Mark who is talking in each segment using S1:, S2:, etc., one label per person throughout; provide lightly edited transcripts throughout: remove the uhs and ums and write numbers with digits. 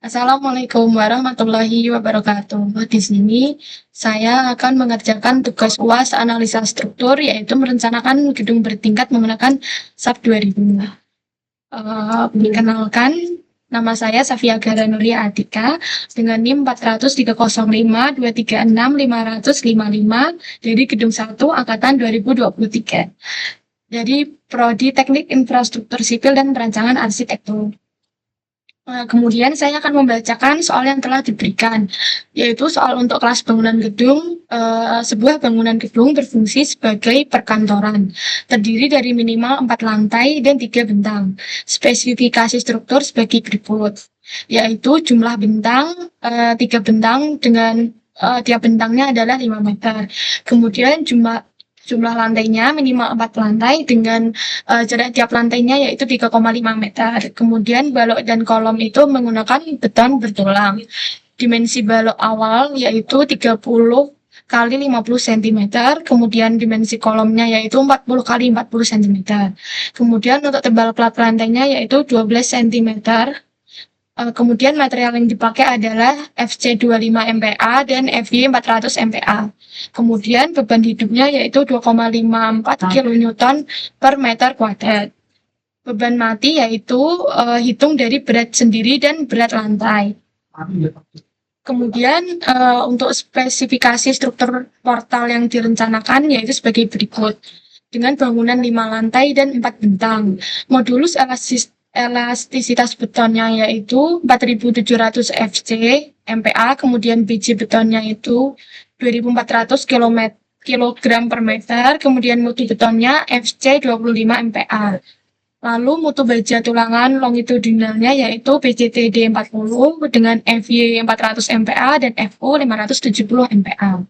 S1: Assalamualaikum warahmatullahi wabarakatuh. Di sini saya akan mengerjakan tugas UAS analisa struktur, yaitu merencanakan gedung bertingkat menggunakan SAP 2000. Perkenalkan, nama saya Safia Gara Nuria Atika dengan NIM 40305236555 dari Gedung 1 Angkatan 2023. Jadi Prodi Teknik Infrastruktur Sipil dan Perancangan Arsitektur. Kemudian saya akan membacakan soal yang telah diberikan, yaitu soal untuk kelas bangunan gedung. Sebuah bangunan gedung berfungsi sebagai perkantoran, terdiri dari minimal 4 lantai dan 3 bentang. Spesifikasi struktur sebagai berikut, yaitu jumlah bentang, 3 bentang dengan tiap bentangnya adalah 5 meter. Kemudian jumlah lantainya minimal 4 lantai dengan jarak tiap lantainya yaitu 3,5 meter. Kemudian balok dan kolom itu menggunakan beton bertulang. Dimensi balok awal yaitu 30 kali 50 cm, kemudian dimensi kolomnya yaitu 40 kali 40 cm. Kemudian untuk tebal plat lantainya yaitu 12 cm. Kemudian material yang dipakai adalah FC25 MPa dan FY 400 MPa. Kemudian beban hidupnya yaitu 2,54 kN per meter kuadrat. Beban mati yaitu hitung dari berat sendiri dan berat lantai. Kemudian untuk spesifikasi struktur portal yang direncanakan yaitu sebagai berikut. Dengan bangunan 5 lantai dan 4 bentang. Modulus elastisitas betonnya yaitu 4.700 FC MPa, kemudian biji betonnya itu 2.400 kilogram per meter, kemudian mutu betonnya FC 25 MPa. Lalu mutu baja tulangan longitudinalnya yaitu BCTD 40 dengan FY 400 MPa dan FO 570 MPa.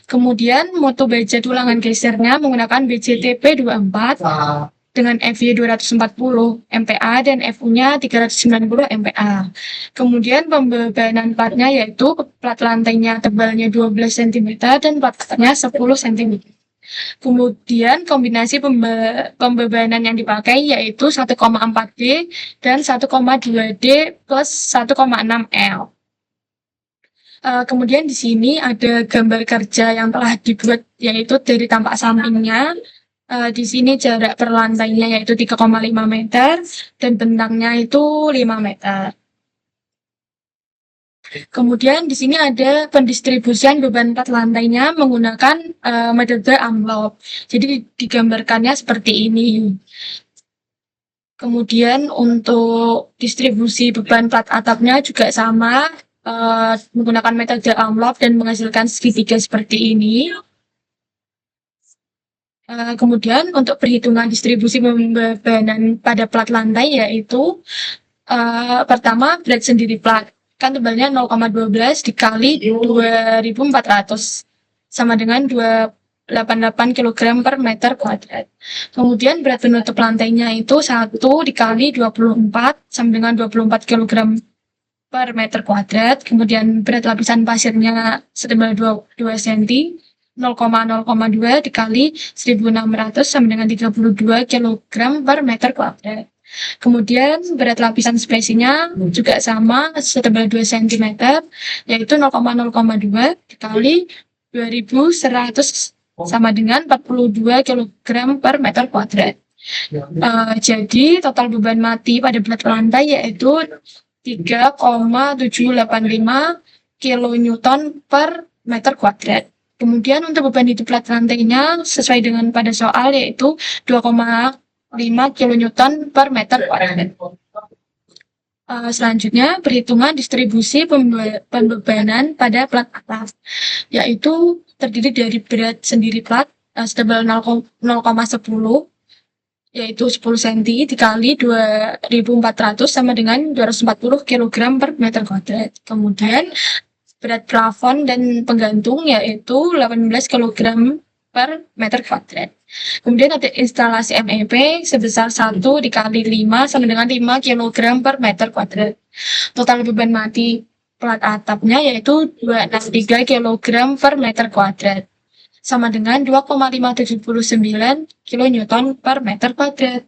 S1: Kemudian mutu baja tulangan gesernya menggunakan BCTP 24 dengan FY 240 MPa dan FU-nya 390 MPa. Kemudian pembebanan platnya yaitu plat lantainya tebalnya 12 cm dan plat atasnya 10 cm. Kemudian kombinasi pembebanan yang dipakai yaitu 1,4D dan 1,2D plus 1,6 L. Kemudian di sini ada gambar kerja yang telah dibuat yaitu dari tampak sampingnya. Di sini jarak per lantainya yaitu 3,5 meter dan bentangnya itu 5 meter. Kemudian di sini ada pendistribusian beban plat lantainya menggunakan metode amplop. Jadi digambarkannya seperti ini. Kemudian untuk distribusi beban plat atapnya juga sama, menggunakan metode amplop dan menghasilkan segitiga seperti ini. Kemudian untuk perhitungan distribusi pembebanan pada plat lantai yaitu pertama berat sendiri plat kan tebalnya 0,12 dikali 2.400 sama dengan 288 kg per meter kuadrat. Kemudian berat penutup lantainya itu 1 dikali 24 sama dengan 24 kg per meter kuadrat. Kemudian berat lapisan pasirnya setebal 2 cm 0,2 dikali 1.600 sama dengan 32 kg per meter kuadrat. Kemudian berat lapisan spesinya juga sama setebal 2 cm yaitu 0,2 dikali 2100 sama dengan 42 kg per meter kuadrat. Jadi total beban mati pada plat lantai yaitu 3,785 kN per meter kuadrat. Kemudian untuk beban hidup plat lantainya sesuai dengan pada soal yaitu 2,5 kN per meter kuadrat. Selanjutnya perhitungan distribusi pembebanan pada plat atas yaitu terdiri dari berat sendiri plat setebal 0,10 yaitu 10 cm dikali 2.400 sama dengan 240 kg per meter kuadrat. Kemudian berat plafon dan penggantung yaitu 18 kg per meter kuadrat. Kemudian ada instalasi MEP sebesar 1 dikali 5 sama dengan 5 kg per meter kuadrat. Total beban mati plat atapnya yaitu 263 kg per meter kuadrat sama dengan 2,579 kN per meter kuadrat.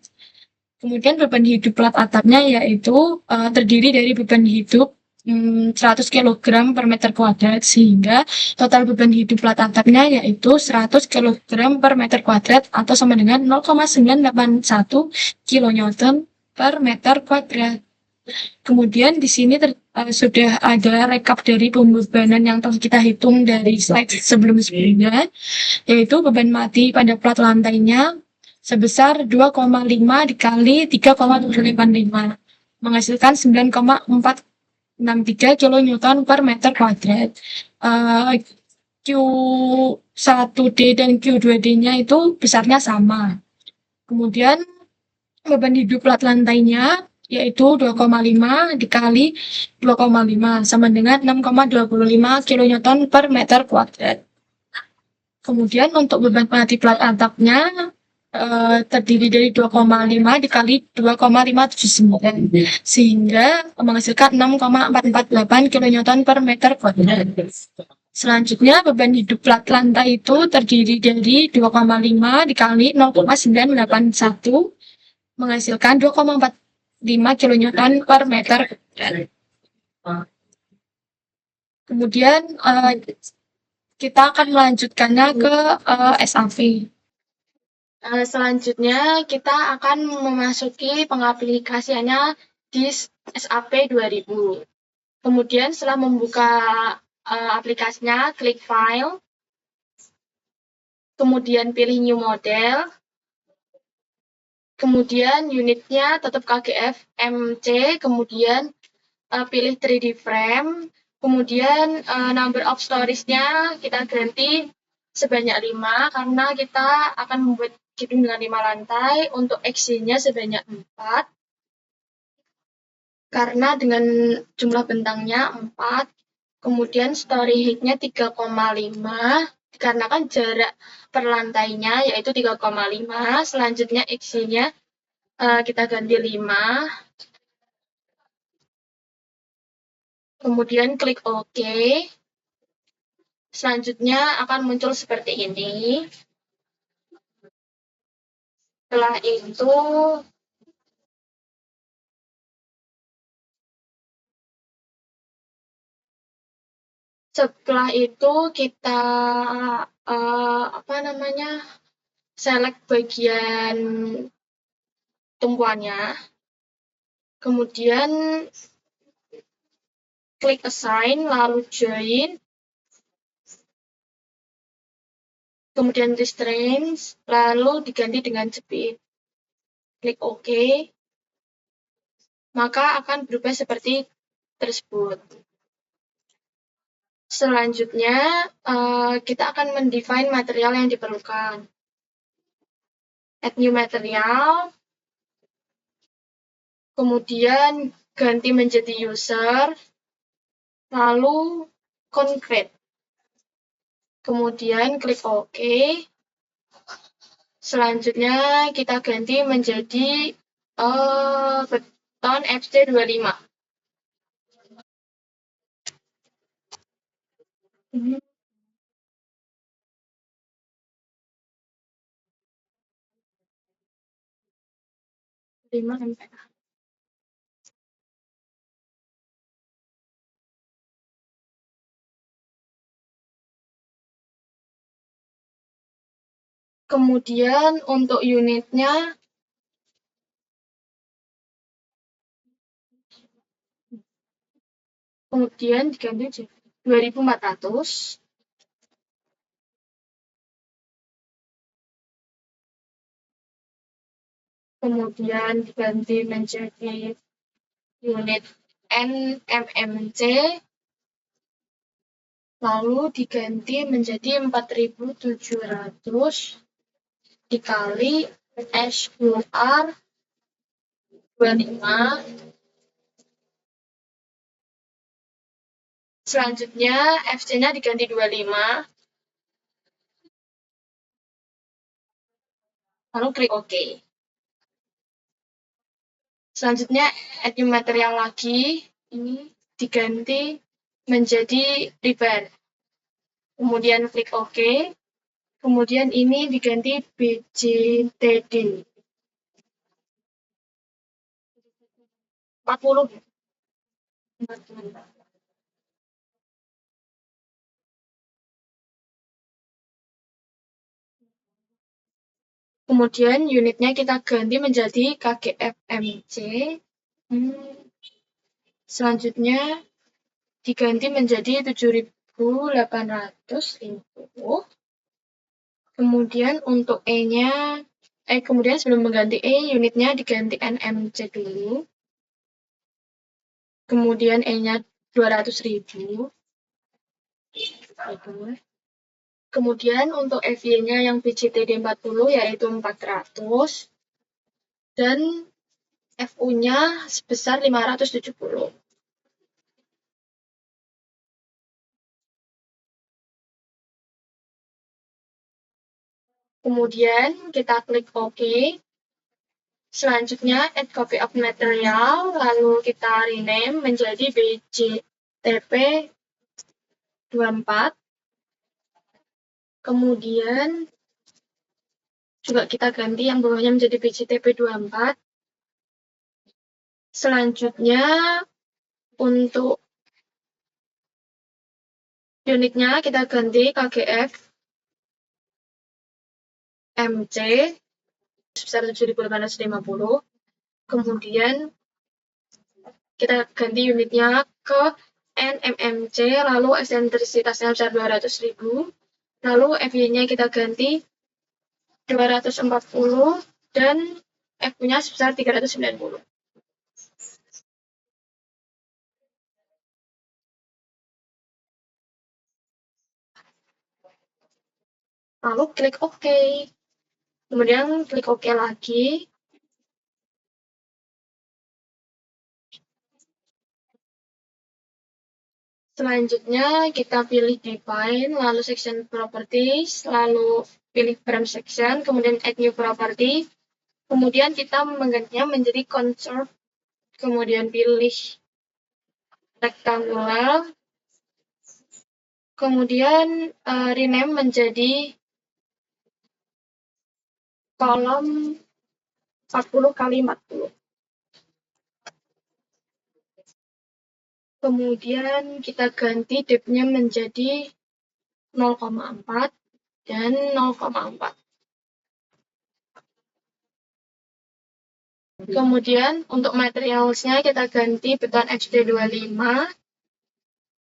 S1: Kemudian beban hidup plat atapnya yaitu terdiri dari beban hidup 100 kilogram per meter kuadrat, sehingga total beban hidup plat atapnya yaitu 100 kilogram per meter kuadrat atau sama dengan 0,981 kilonewton per meter kuadrat. Kemudian di sini sudah ada rekap dari pembebanan yang telah kita hitung dari slide sebelum-sebelumnya, yaitu beban mati pada plat lantainya sebesar 2,5 dikali 3,785 menghasilkan 9,463 kilonewton per meter kuadrat. Q1D dan Q2D-nya itu besarnya sama. Kemudian beban hidup plat lantainya yaitu 2,5 dikali 2,5 sama dengan 6,25 kilonewton per meter kuadrat. Kemudian untuk beban mati plat atapnya terdiri dari 2,5 dikali 2,579 sehingga menghasilkan 6,448 kilonewton per meter kuadrat. Selanjutnya beban hidup plat lantai itu terdiri dari 2,5 dikali 0,981 menghasilkan 2,45 kilonewton per meter kuadrat. Kemudian kita akan melanjutkannya ke SAV. Selanjutnya kita akan memasuki pengaplikasiannya di SAP 2000. Kemudian setelah membuka aplikasinya, klik File, kemudian pilih New Model, kemudian unitnya tetap KGF MC, kemudian pilih 3D Frame, kemudian number of stories-nya kita ganti sebanyak 5 karena kita akan membuat gedung dengan 5 lantai. Untuk X-nya sebanyak 4 karena dengan jumlah bentangnya 4. Kemudian story height-nya 3,5 dikarenakan jarak per lantainya yaitu 3,5. Selanjutnya X-nya kita ganti 5. Kemudian klik OK. Selanjutnya akan muncul seperti ini. Setelah itu kita select bagian tumpuannya. Kemudian klik assign lalu join. Kemudian restraints lalu diganti dengan jepit. Klik OK. Maka akan berubah seperti tersebut. Selanjutnya, kita akan mendefine material yang diperlukan. Add new material, kemudian ganti menjadi user, lalu concrete. Kemudian klik OK. Selanjutnya kita ganti menjadi beton FC25. Kemudian untuk unitnya kemudian diganti jadi 2400. Kemudian diganti menjadi unit NMMC, lalu diganti menjadi 4700 dikali SUR 25. Selanjutnya FC-nya diganti 25. Lalu klik OK. Selanjutnya add new material lagi. Ini diganti menjadi rebar. Kemudian klik OK. Kemudian ini diganti BJTD. 40. Kemudian unitnya kita ganti menjadi KGFMC. Selanjutnya diganti menjadi 7.800 ribu. Kemudian untuk E-nya, kemudian sebelum mengganti E, unitnya diganti NMC dulu. Kemudian E-nya 200.000. Kemudian untuk FY-nya yang BJTD 40 yaitu 400. Dan FU-nya sebesar 570. Kemudian kita klik OK. Selanjutnya add copy of material, lalu kita rename menjadi BJTP 24. Kemudian juga kita ganti yang bawahnya menjadi BJTP 24. Selanjutnya untuk unitnya kita ganti KGF MC sebesar 7.850. Kemudian kita ganti unitnya ke NMMC, lalu eksentrisitasnya besar 200.000. Lalu FY-nya kita ganti 240 dan F-nya sebesar 390. Lalu klik OK. Kemudian klik OK lagi. Selanjutnya kita pilih Define, lalu Section Properties, lalu pilih Frame Section, kemudian Add New Property. Kemudian kita menggantinya menjadi Conserve, kemudian pilih Rectangular. Kemudian rename menjadi kolom 40 kali 40. Kemudian kita ganti depth-nya menjadi 0,4 dan 0,4. Kemudian untuk materials-nya kita ganti beton HD25.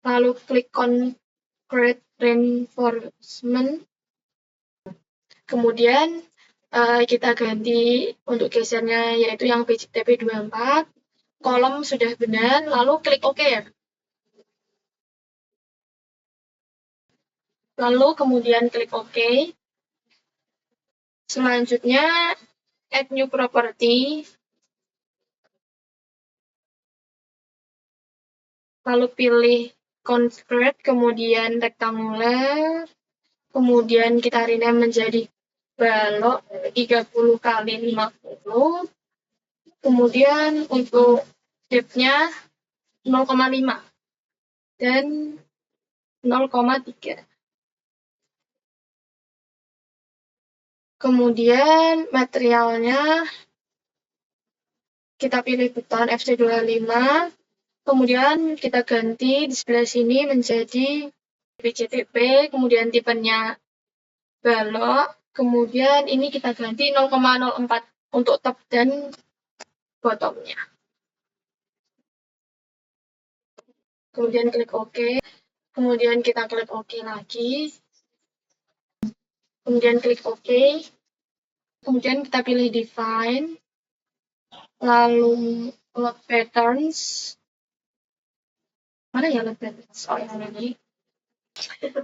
S1: Lalu klik Concrete Reinforcement. Kemudian kita ganti untuk gesernya yaitu yang BJTP 24. Kolom sudah benar, lalu klik OK ya. Lalu kemudian klik OK. Selanjutnya Add New Property. Lalu pilih Concrete, kemudian Rectangular. Kemudian kita rename menjadi balok 30 kali 50. Kemudian untuk depth-nya 0,5 dan 0,3. Kemudian materialnya kita pilih beton FC25. Kemudian kita ganti di sebelah sini menjadi BJTP, kemudian tipenya balok. Kemudian ini kita ganti 0,04 untuk top dan bottomnya. Kemudian klik OK. Kemudian kita klik OK lagi. Kemudian klik OK. Kemudian kita pilih Define. Lalu Load Patterns. Mana ya Load Patterns? Oh, yang ini.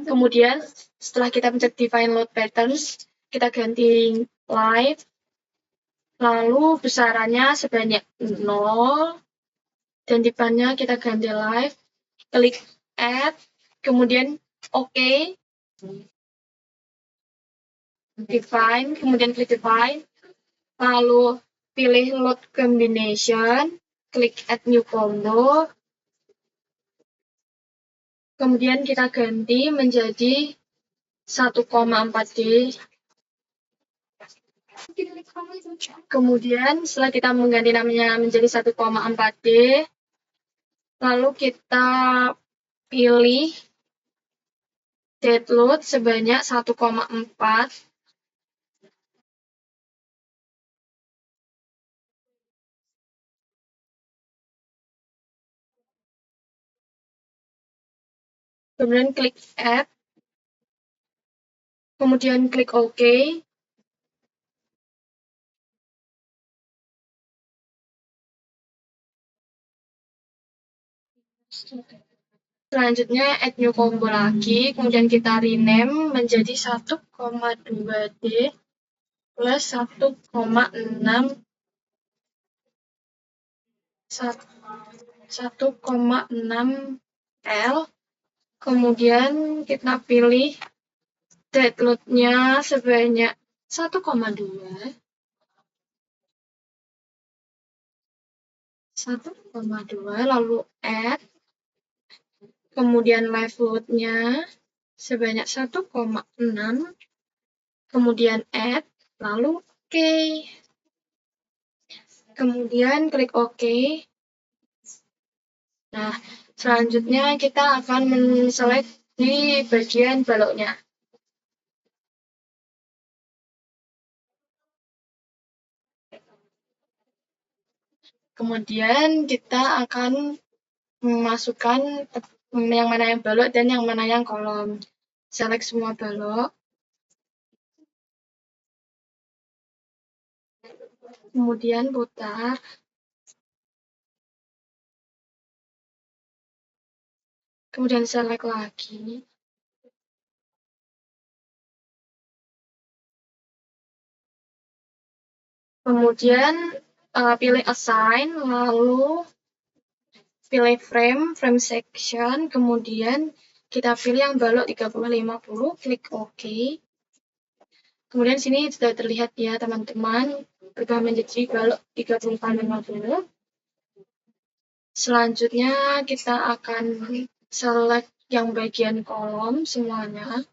S1: Kemudian setelah kita pencet Define Load Patterns, kita ganti Live. Lalu besarannya sebanyak 0. Dan tipenya kita ganti Live. Klik Add. Kemudian OK. Define. Kemudian klik Define. Lalu pilih Load Combination. Klik Add New Combo. Kemudian kita ganti menjadi 1,4D. Kemudian setelah kita mengganti namanya menjadi 1,4D, lalu kita pilih dead load sebanyak 1,4. kemudian klik Add, kemudian klik OK. Selanjutnya add new combo lagi, kemudian kita rename menjadi 1,2D plus 1,6 L. Kemudian kita pilih dead load-nya sebanyak 1,2, lalu add, kemudian live load-nya sebanyak 1,6, kemudian add, lalu OK. Kemudian klik OK. Nah, selanjutnya kita akan men-select di bagian baloknya. Kemudian kita akan memasukkan yang mana yang balok dan yang mana yang kolom. Select semua balok. Kemudian putar. Kemudian select lagi. Kemudian pilih assign, lalu pilih frame section, kemudian kita pilih yang balok 30-50, klik OK. Kemudian sini sudah terlihat ya teman-teman, berubah menjadi balok 30-50. Selanjutnya kita akan select yang bagian kolom semuanya.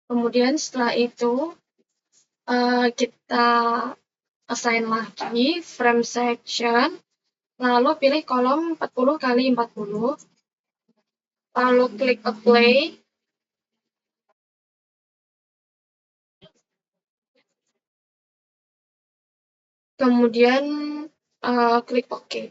S1: Kemudian setelah itu kita assign lagi frame section, lalu pilih kolom 40x40, lalu klik apply. Kemudian klik OK.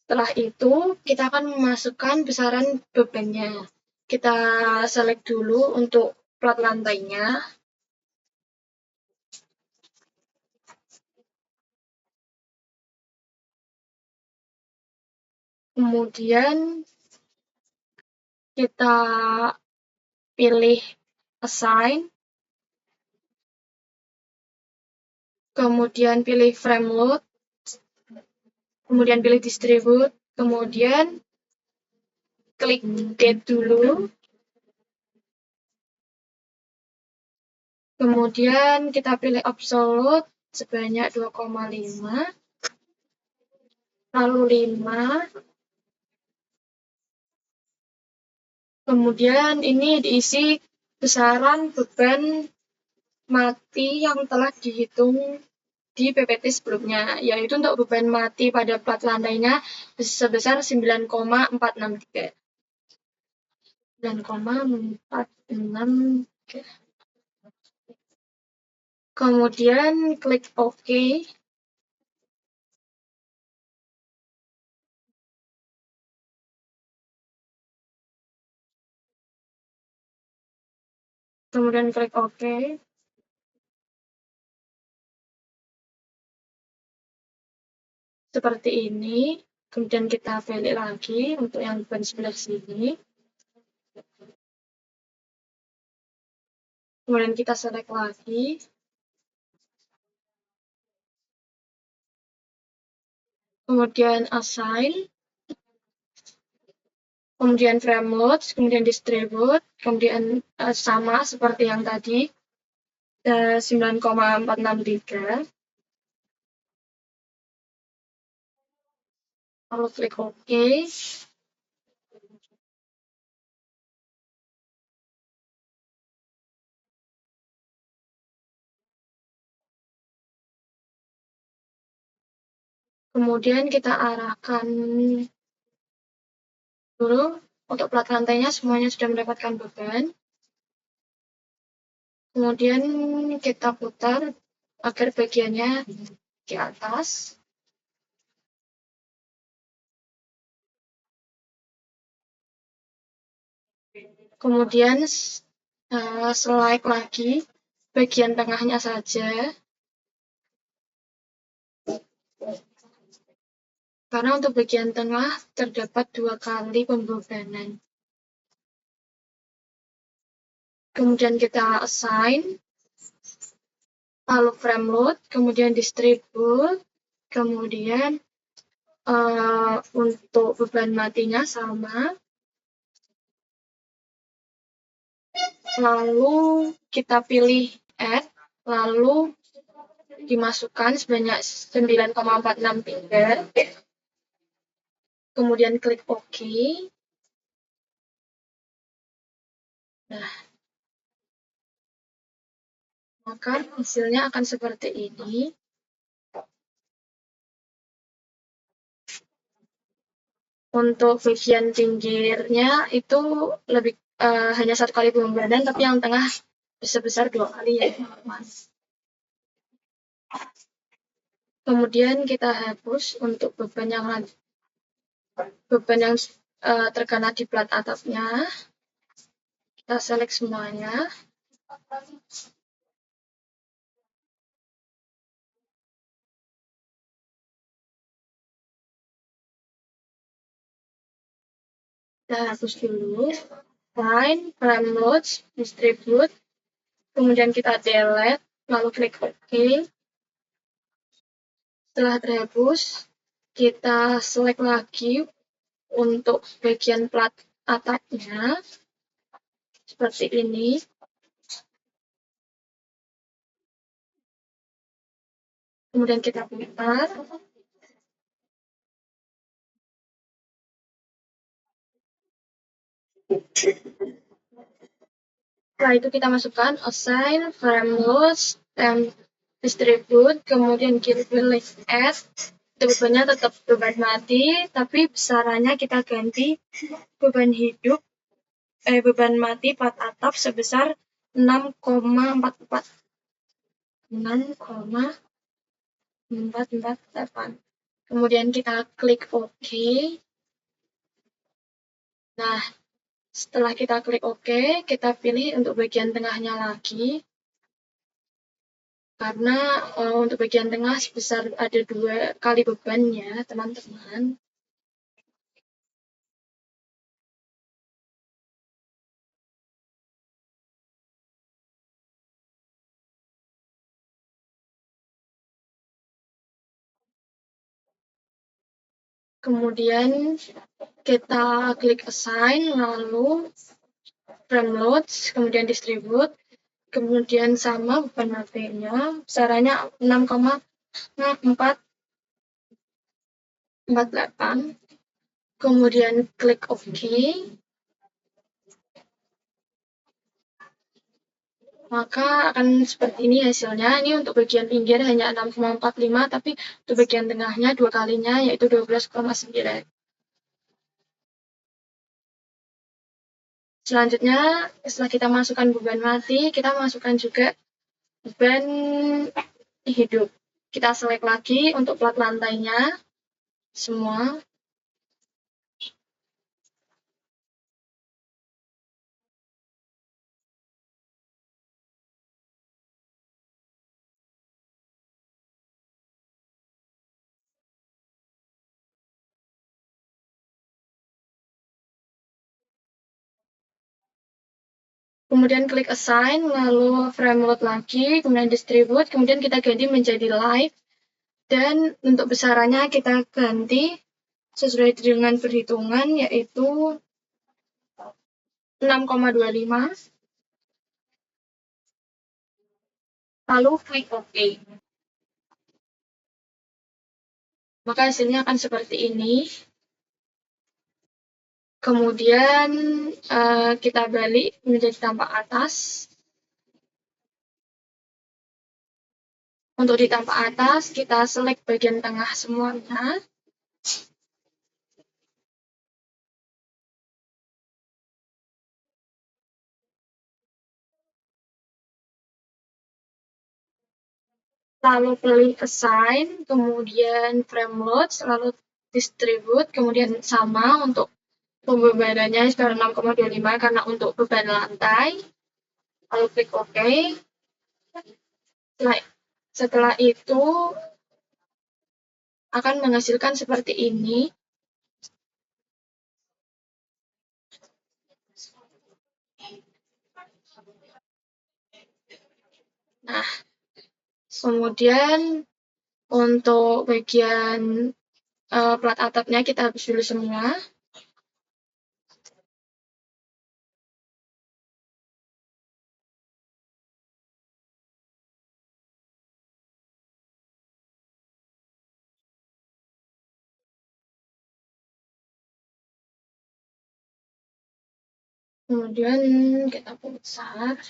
S1: Setelah itu, kita akan memasukkan besaran bebannya. Kita select dulu untuk plat lantainya. Kemudian kita pilih assign. Kemudian pilih frame load. Kemudian pilih distribute. Kemudian klik date dulu. Kemudian kita pilih absolute sebanyak 2,5. Lalu 5. Kemudian ini diisi besaran beban mati yang telah dihitung di PPT sebelumnya, yaitu untuk beban mati pada plat lantainya sebesar 9,463. 9,463. Kemudian klik OK. Kemudian klik OK. Seperti ini. Kemudian kita balik lagi untuk yang beban sebelah sini. Kemudian kita select lagi. Kemudian assign. Kemudian frame load, kemudian distribute, kemudian sama seperti yang tadi, 9,463. Lalu klik OK. Kemudian kita arahkan dulu untuk plat lantainya semuanya sudah mendapatkan beban. Kemudian kita putar agar bagiannya di atas. Kemudian slide lagi bagian tengahnya saja. Karena untuk bagian tengah terdapat 2 kali pembebanan. Kemudian kita assign, lalu frame load, kemudian distribute, kemudian untuk beban matinya sama. Lalu kita pilih add, lalu dimasukkan sebanyak 9,463. Kemudian klik OK. Nah, maka hasilnya akan seperti ini. Untuk bagian pinggirnya itu lebih hanya 1 kali pembebanan, tapi yang tengah sebesar 2 kali ya, Mas. Kemudian kita hapus untuk beban yang terkena di plat atapnya. Kita select semuanya. Kita hapus dulu. Find, frame load, distribute. Kemudian kita delete, lalu klik OK. Setelah terhapus, kita select lagi untuk bagian plat atapnya. Seperti ini. Kemudian kita putar. Setelah itu kita masukkan assign, frame load, dan distribute, kemudian kita pilih add. Bebannya tetap beban mati, tapi besarannya kita ganti beban hidup, beban mati plat atap sebesar 6,44. 6,448. Kemudian kita klik OK. Nah, setelah kita klik OK, kita pilih untuk bagian tengahnya lagi. Karena untuk bagian tengah sebesar ada 2 kali bebannya, teman-teman. Kemudian kita klik assign, lalu frame load, kemudian distribute, kemudian sama beban matinya, besarannya 6,448. Kemudian klik OK. Maka akan seperti ini hasilnya. Ini untuk bagian pinggir hanya 6,45, tapi untuk bagian tengahnya 2 kalinya, yaitu 12,9. Selanjutnya, setelah kita masukkan beban mati, kita masukkan juga beban hidup. Kita select lagi untuk plat lantainya, semua. Kemudian klik assign, lalu frame load lagi, kemudian distribute, kemudian kita ganti menjadi live. Dan untuk besarannya kita ganti sesuai dengan perhitungan, yaitu 6,25. Lalu klik OK. Maka hasilnya akan seperti ini. Kemudian kita balik menjadi tampak atas. Untuk di tampak atas, kita select bagian tengah semuanya. lalu pilih assign, kemudian frame load, lalu distribute, kemudian sama untuk pembebanannya sekitar 6,25 karena untuk beban lantai, lalu klik OK. Setelah itu akan menghasilkan seperti ini. Nah, kemudian untuk bagian plat atapnya kita hapus dulu semua. Kemudian kita besar.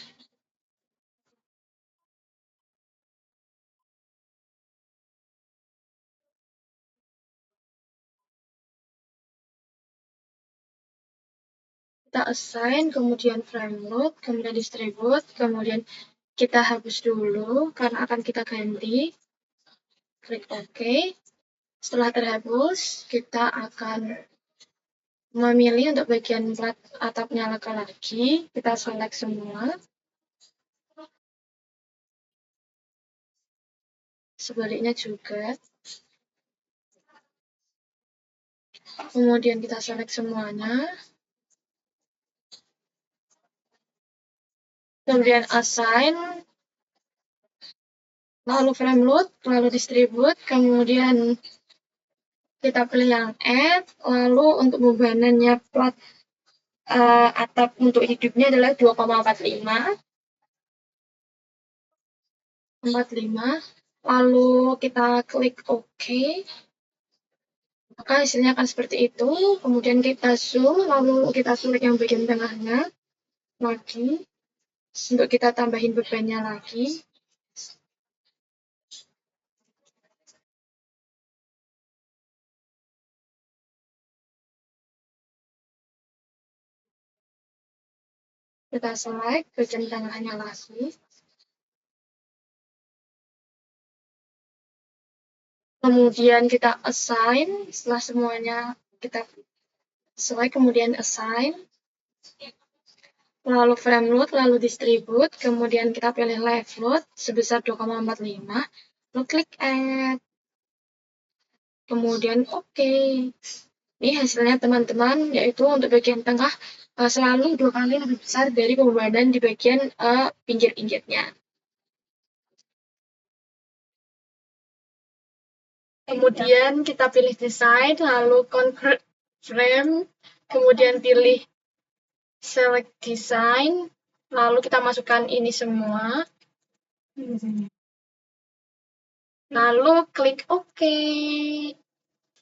S1: Kita assign, kemudian frame load, kemudian distribute, kemudian kita hapus dulu karena akan kita ganti. Klik OK. Setelah terhapus, kita akan memilih untuk bagian plat atapnya laki-laki. Kita select semua. Sebaliknya juga. Kemudian kita select semuanya. Kemudian assign, lalu frame load, lalu distribute, kemudian kita pilih yang add, lalu untuk bebanannya plat atap untuk hidupnya adalah 2,45. Lalu kita klik OK. Maka hasilnya akan seperti itu. Kemudian kita zoom, lalu kita sulit yang bagian tengahnya lagi. Untuk kita tambahin bebannya lagi. Kita select bagian tengahnya lagi. Kemudian kita assign, setelah semuanya kita select, kemudian assign. Lalu frame load, lalu distribute, kemudian kita pilih live load sebesar 2,45, lalu klik add. Kemudian OK. Ini hasilnya teman-teman, yaitu untuk bagian tengah selalu 2 kali lebih besar dari pembebanan di bagian pinggir-pinggirnya. Kemudian kita pilih desain, lalu convert frame, kemudian pilih select design, lalu kita masukkan ini semua. Lalu klik OK.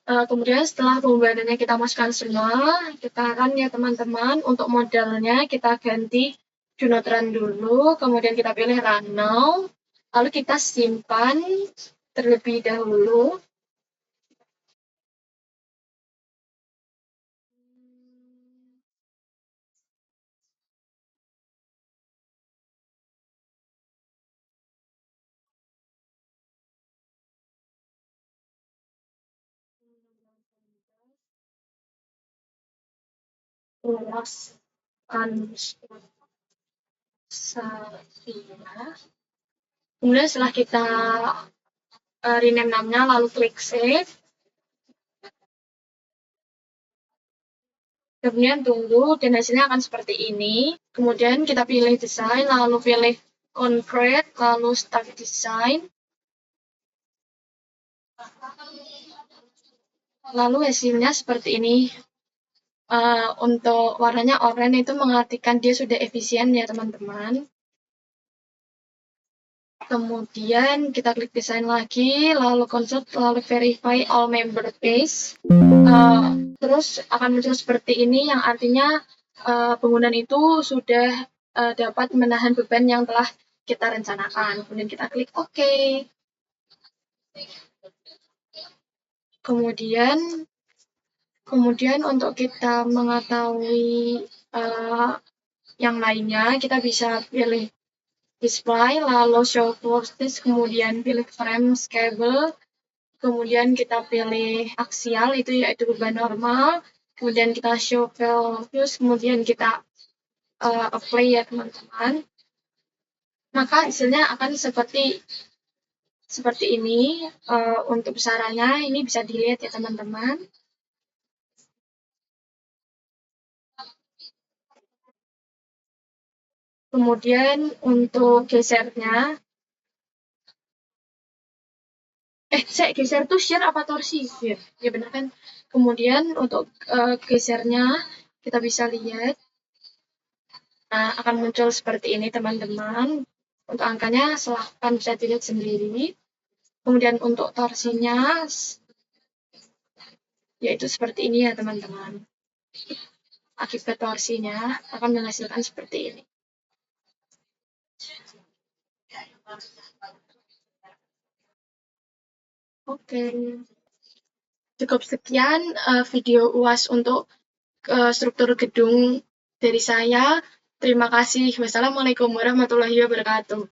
S1: Kemudian setelah pembebanannya kita masukkan semua, kita akan ya teman-teman untuk modelnya kita ganti do not run dulu, kemudian kita pilih run now, lalu kita simpan terlebih dahulu. Kemudian setelah kita rename namanya, lalu klik save. Kemudian tunggu dan hasilnya akan seperti ini. Kemudian kita pilih desain, lalu pilih concrete, lalu start design. Lalu hasilnya seperti ini. Untuk warnanya oranye itu mengartikan dia sudah efisien ya teman-teman. Kemudian kita klik desain lagi, lalu consult, lalu verify all member page. Terus akan muncul seperti ini yang artinya bangunan itu sudah dapat menahan beban yang telah kita rencanakan. Kemudian kita klik OK. Kemudian untuk kita mengetahui yang lainnya, kita bisa pilih display, lalu show voltage, kemudian pilih frame cable, kemudian kita pilih aksial, itu yaitu beban normal, kemudian kita show values, kemudian kita apply ya teman-teman. Maka hasilnya akan seperti ini. Untuk besarannya ini bisa dilihat ya teman-teman. Kemudian untuk gesernya, saya geser tuh shear apa torsi? Shear. Ya benar kan? Kemudian untuk gesernya kita bisa lihat. Nah, akan muncul seperti ini teman-teman. Untuk angkanya silahkan bisa dilihat sendiri. Kemudian untuk torsinya, yaitu seperti ini ya teman-teman. Akibat torsinya akan menghasilkan seperti ini. Oke, cukup sekian video UAS untuk struktur gedung dari saya. Terima kasih. Wassalamualaikum warahmatullahi wabarakatuh.